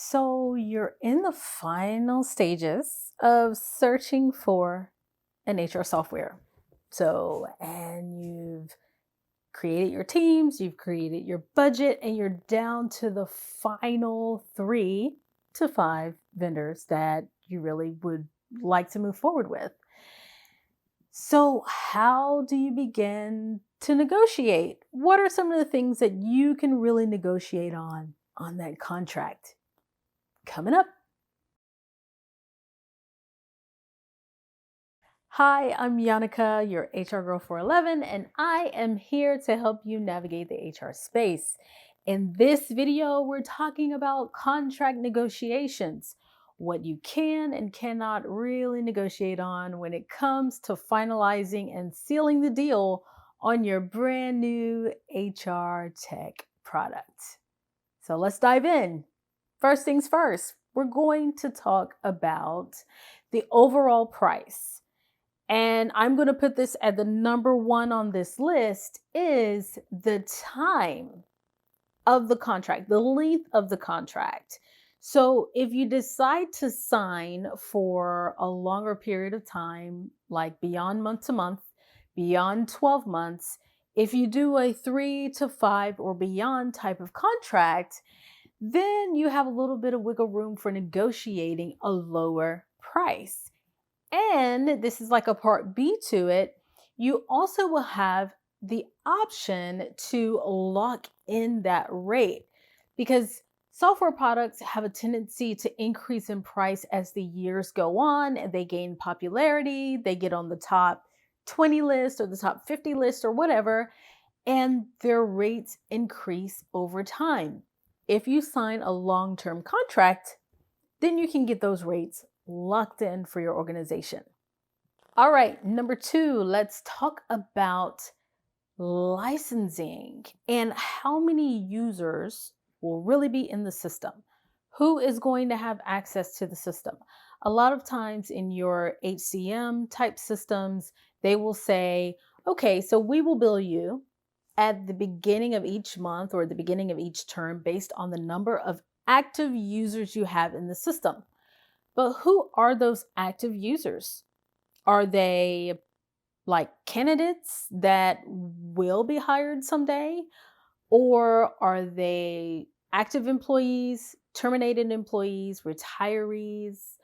So you're in the final stages of searching for an HR software. And you've created your teams, you've created your budget, and you're down to the final 3 to 5 vendors that you really would like to move forward with. So, how do you begin to negotiate? What are some of the things that you can really negotiate on that contract? Coming up. Hi, I'm Yannicka, your HR Girl 411, and I am here to help you navigate the HR space. In this video, we're talking about contract negotiations, what you can and cannot really negotiate on when it comes to finalizing and sealing the deal on your brand new HR tech product. So let's dive in. First things first, we're going to talk about the overall price. And I'm going to put this at the number one on this list is the time of the contract, the length of the contract. So if you decide to sign for a longer period of time, like beyond month to month, beyond 12 months, if you do a 3 to 5 or beyond type of contract, then you have a little bit of wiggle room for negotiating a lower price. And this is like a part B to it. You also will have the option to lock in that rate because software products have a tendency to increase in price as the years go on and they gain popularity, they get on the top 20 list or the top 50 list or whatever, and their rates increase over time. If you sign a long term contract, then you can get those rates locked in for your organization. All right, number 2, let's talk about licensing and how many users will really be in the system. Who is going to have access to the system? A lot of times in your HCM type systems, they will say, okay, so we will bill you at the beginning of each month or the beginning of each term based on the number of active users you have in the system. But who are those active users? Are they like candidates that will be hired someday? Or are they active employees, terminated employees, retirees,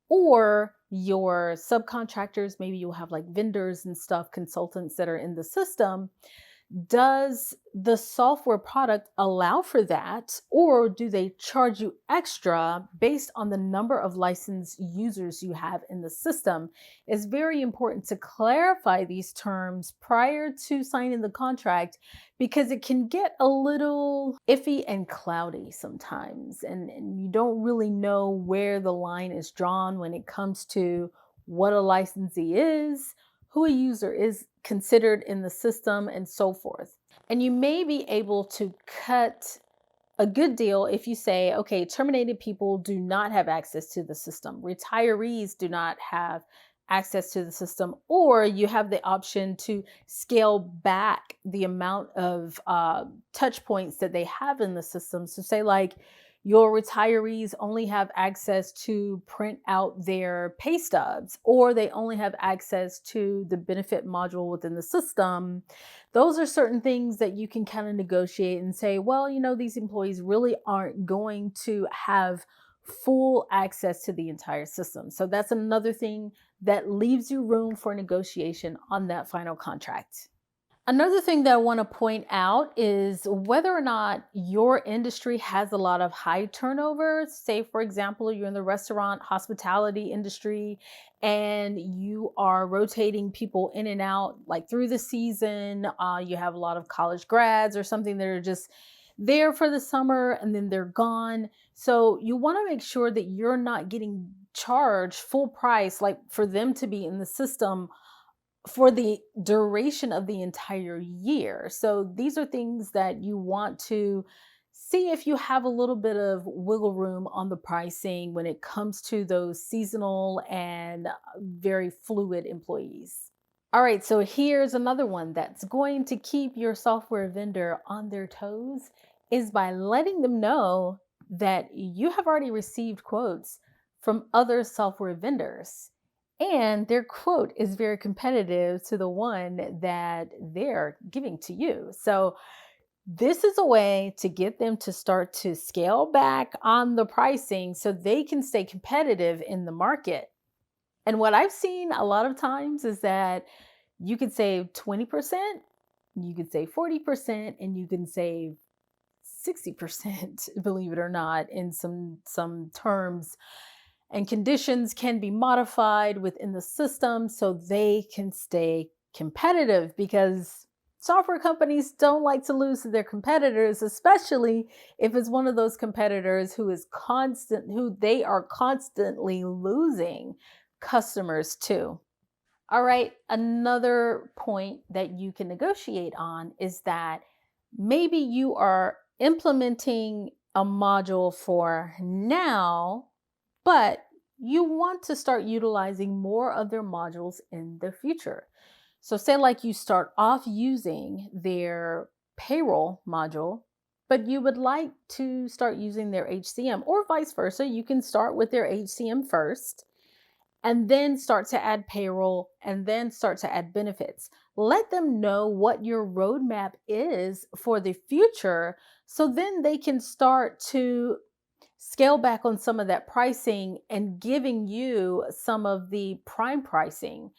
or your subcontractors? Maybe you'll have like vendors and stuff, consultants that are in the system. Does the software product allow for that, or do they charge you extra based on the number of licensed users you have in the system? It's very important to clarify these terms prior to signing the contract because it can get a little iffy and cloudy sometimes, and you don't really know where the line is drawn when it comes to what a licensee is, who a user is considered in the system, and so forth. And you may be able to cut a good deal if you say, okay, terminated people do not have access to the system, retirees do not have access to the system, or you have the option to scale back the amount of touch points that they have in the system. So, say, like, your retirees only have access to print out their pay stubs, or they only have access to the benefit module within the system. Those are certain things that you can kind of negotiate and say, well, these employees really aren't going to have full access to the entire system. So that's another thing that leaves you room for negotiation on that final contract. Another thing that I want to point out is whether or not your industry has a lot of high turnover. Say, for example, you're in the restaurant hospitality industry and you are rotating people in and out like through the season. You have a lot of college grads or something that are just there for the summer and then they're gone. So you want to make sure that you're not getting charged full price, like for them to be in the system for the duration of the entire year. So these are things that you want to see if you have a little bit of wiggle room on the pricing when it comes to those seasonal and very fluid employees. All right, so here's another one that's going to keep your software vendor on their toes is by letting them know that you have already received quotes from other software vendors. And their quote is very competitive to the one that they're giving to you. So, this is a way to get them to start to scale back on the pricing so they can stay competitive in the market. And what I've seen a lot of times is that you could save 20%, you could save 40%, and you can save 60%, believe it or not, in some terms and conditions can be modified within the system so they can stay competitive because software companies don't like to lose to their competitors, especially if it's one of those competitors who they are constantly losing customers to. All right, another point that you can negotiate on is that maybe you are implementing a module for now, but you want to start utilizing more of their modules in the future. So, say like you start off using their payroll module, but you would like to start using their HCM, or vice versa. You can start with their HCM first and then start to add payroll and then start to add benefits. Let them know what your roadmap is for the future so then they can start to scale back on some of that pricing and giving you some of the prime pricing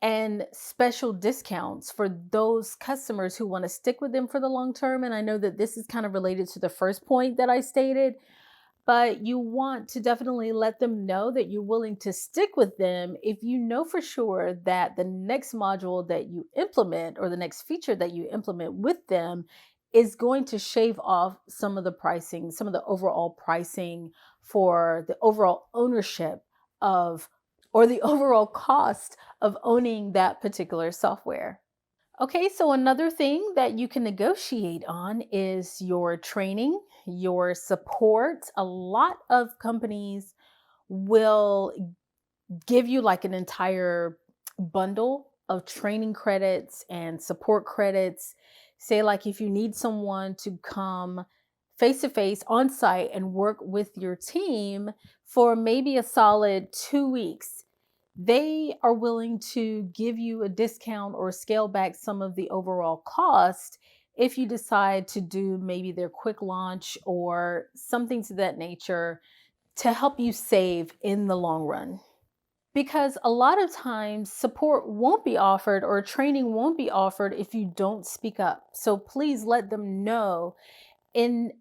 and special discounts for those customers who want to stick with them for the long term. And I know that this is kind of related to the first point that I stated, but you want to definitely let them know that you're willing to stick with them if you know for sure that the next module that you implement or the next feature that you implement with them is going to shave off some of the pricing, some of the overall pricing for the overall ownership of or the overall cost of owning that particular software. Okay, so another thing that you can negotiate on is your training, your support. A lot of companies will give you like an entire bundle of training credits and support credits. Say, like, if you need someone to come face to face on site and work with your team for maybe a solid 2 weeks, they are willing to give you a discount or scale back some of the overall cost if you decide to do maybe their quick launch or something to that nature to help you save in the long run. Because a lot of times support won't be offered or training won't be offered if you don't speak up. So please let them know in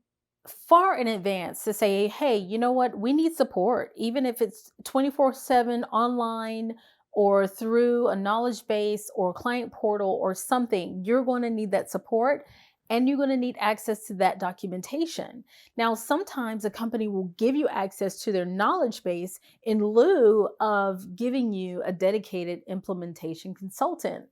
far in advance to say, hey, you know what? We need support, even if it's 24/7 online or through a knowledge base or client portal or something. You're going to need that support and you're going to need access to that documentation. Now, sometimes a company will give you access to their knowledge base in lieu of giving you a dedicated implementation consultant.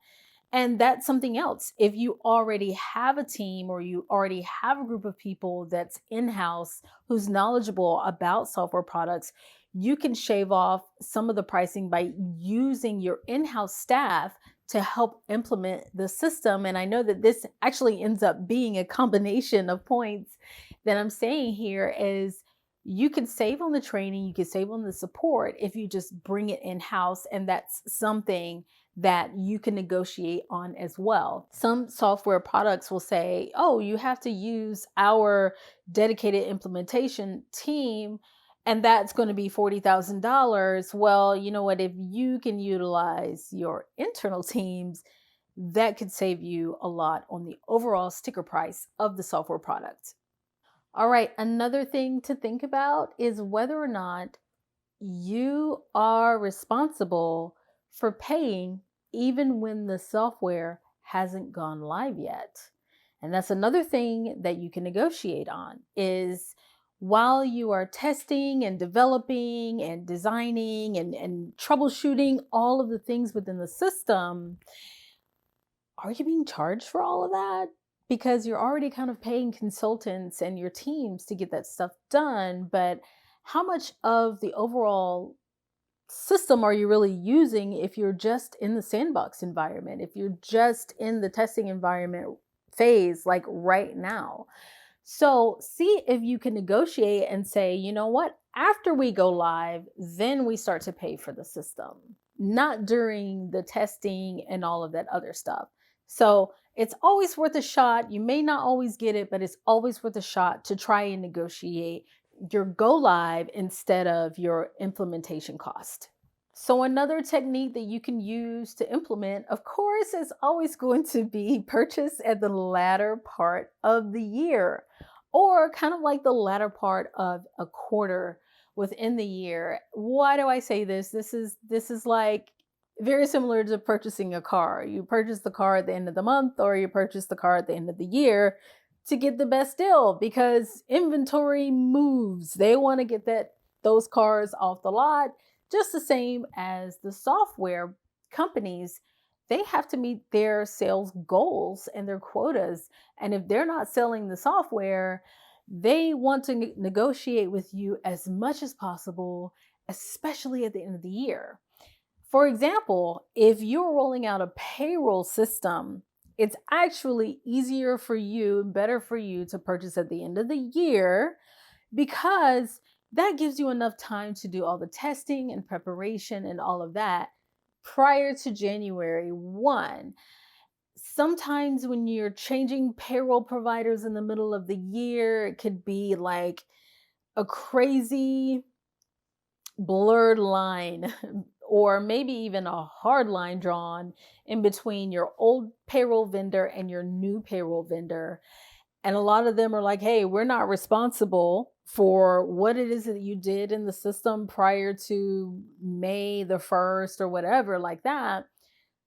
And that's something else. If you already have a team or you already have a group of people that's in house who's knowledgeable about software products, you can shave off some of the pricing by using your in house staff to help implement the system. And I know that this actually ends up being a combination of points that I'm saying here is you can save on the training, you can save on the support if you just bring it in house. And that's something that you can negotiate on as well. Some software products will say, oh, you have to use our dedicated implementation team, and that's going to be $40,000. Well, you know what? If you can utilize your internal teams, that could save you a lot on the overall sticker price of the software product. All right, another thing to think about is whether or not you are responsible for paying even when the software hasn't gone live yet. And that's another thing that you can negotiate on is while you are testing and developing and designing and troubleshooting all of the things within the system, are you being charged for all of that? Because you're already kind of paying consultants and your teams to get that stuff done, but how much of the overall system are you really using if you're just in the sandbox environment, if you're just in the testing environment phase, like right now? So see if you can negotiate and say, you know what, after we go live, then we start to pay for the system, not during the testing and all of that other stuff. So it's always worth a shot. You may not always get it, but it's always worth a shot to try and negotiate your go live instead of your implementation cost. So, another technique that you can use to implement, of course, is always going to be purchase at the latter part of the year, or kind of like the latter part of a quarter within the year. Why do I say this? This is like very similar to purchasing a car. You purchase the car at the end of the month, or you purchase the car at the end of the year to get the best deal because inventory moves. They want to get those cars off the lot, just the same as the software companies. They have to meet their sales goals and their quotas. And if they're not selling the software, they want to negotiate with you as much as possible, especially at the end of the year. For example, if you're rolling out a payroll system, it's actually easier for you and better for you to purchase at the end of the year because that gives you enough time to do all the testing and preparation and all of that prior to January 1. Sometimes when you're changing payroll providers in the middle of the year, it could be like a crazy blurred line or maybe even a hard line drawn in between your old payroll vendor and your new payroll vendor. And a lot of them are like, hey, we're not responsible for what it is that you did in the system prior to May the 1st or whatever, like that.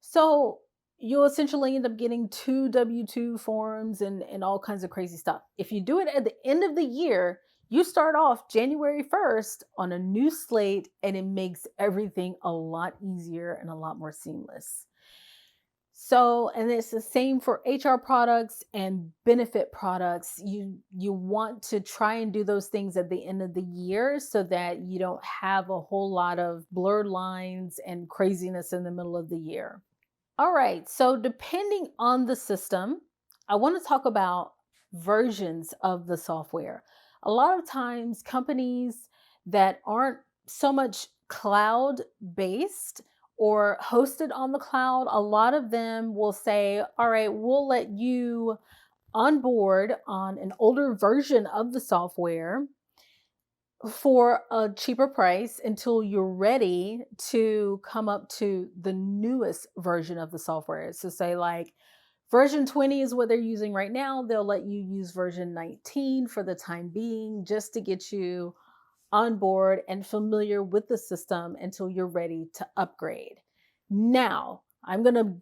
So you'll essentially end up getting two W-2 forms and all kinds of crazy stuff. If you do it at the end of the year, you start off January 1st on a new slate and it makes everything a lot easier and a lot more seamless. So, and it's the same for HR products and benefit products. You want to try and do those things at the end of the year so that you don't have a whole lot of blurred lines and craziness in the middle of the year. All right. So, depending on the system, I want to talk about versions of the software. A lot of times, companies that aren't so much cloud based or hosted on the cloud, a lot of them will say, all right, we'll let you onboard on an older version of the software for a cheaper price until you're ready to come up to the newest version of the software. So say like version 20 is what they're using right now. They'll let you use version 19 for the time being just to get you on board and familiar with the system until you're ready to upgrade. Now, I'm going to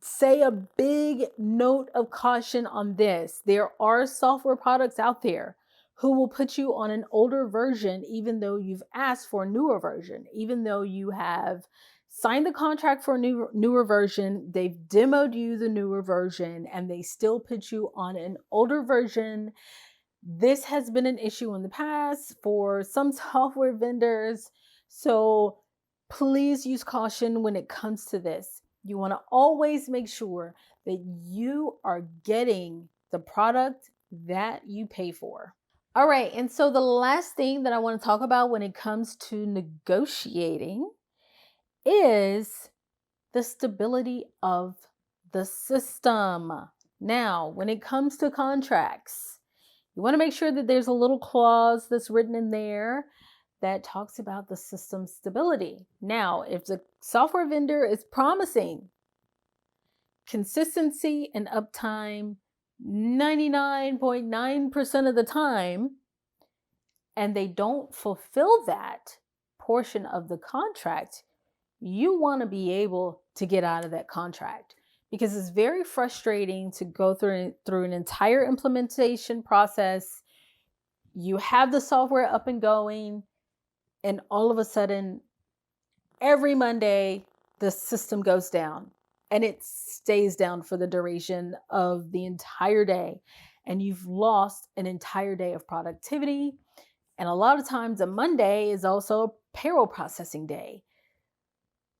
say a big note of caution on this. There are software products out there who will put you on an older version, even though you've asked for a newer version, even though you have signed the contract for a newer version, they've demoed you the newer version, and they still put you on an older version. This has been an issue in the past for some software vendors. So please use caution when it comes to this. You want to always make sure that you are getting the product that you pay for. All right. And so the last thing that I want to talk about when it comes to negotiating is the stability of the system. Now, when it comes to contracts, you want to make sure that there's a little clause that's written in there that talks about the system stability. Now, if the software vendor is promising consistency and uptime 99.9% of the time, and they don't fulfill that portion of the contract, you want to be able to get out of that contract because it's very frustrating to go through an entire implementation process. You have the software up and going, and all of a sudden, every Monday, the system goes down and it stays down for the duration of the entire day. And you've lost an entire day of productivity. And a lot of times, a Monday is also a payroll processing day.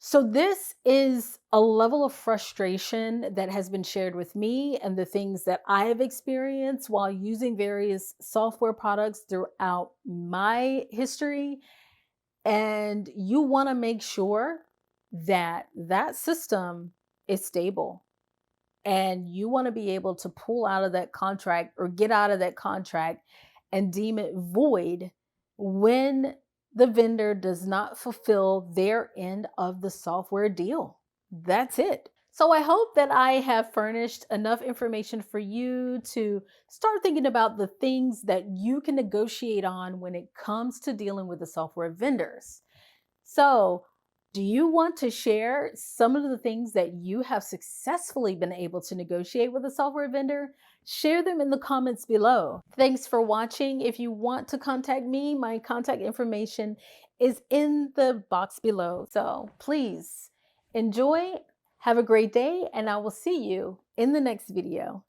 So, this is a level of frustration that has been shared with me and the things that I have experienced while using various software products throughout my history. And you want to make sure that that system is stable, and you want to be able to pull out of that contract or get out of that contract and deem it void when the vendor does not fulfill their end of the software deal. That's it. So I hope that I have furnished enough information for you to start thinking about the things that you can negotiate on when it comes to dealing with the software vendors. So, do you want to share some of the things that you have successfully been able to negotiate with a software vendor? Share them in the comments below. Thanks for watching. If you want to contact me, my contact information is in the box below. So please enjoy, have a great day, and I will see you in the next video.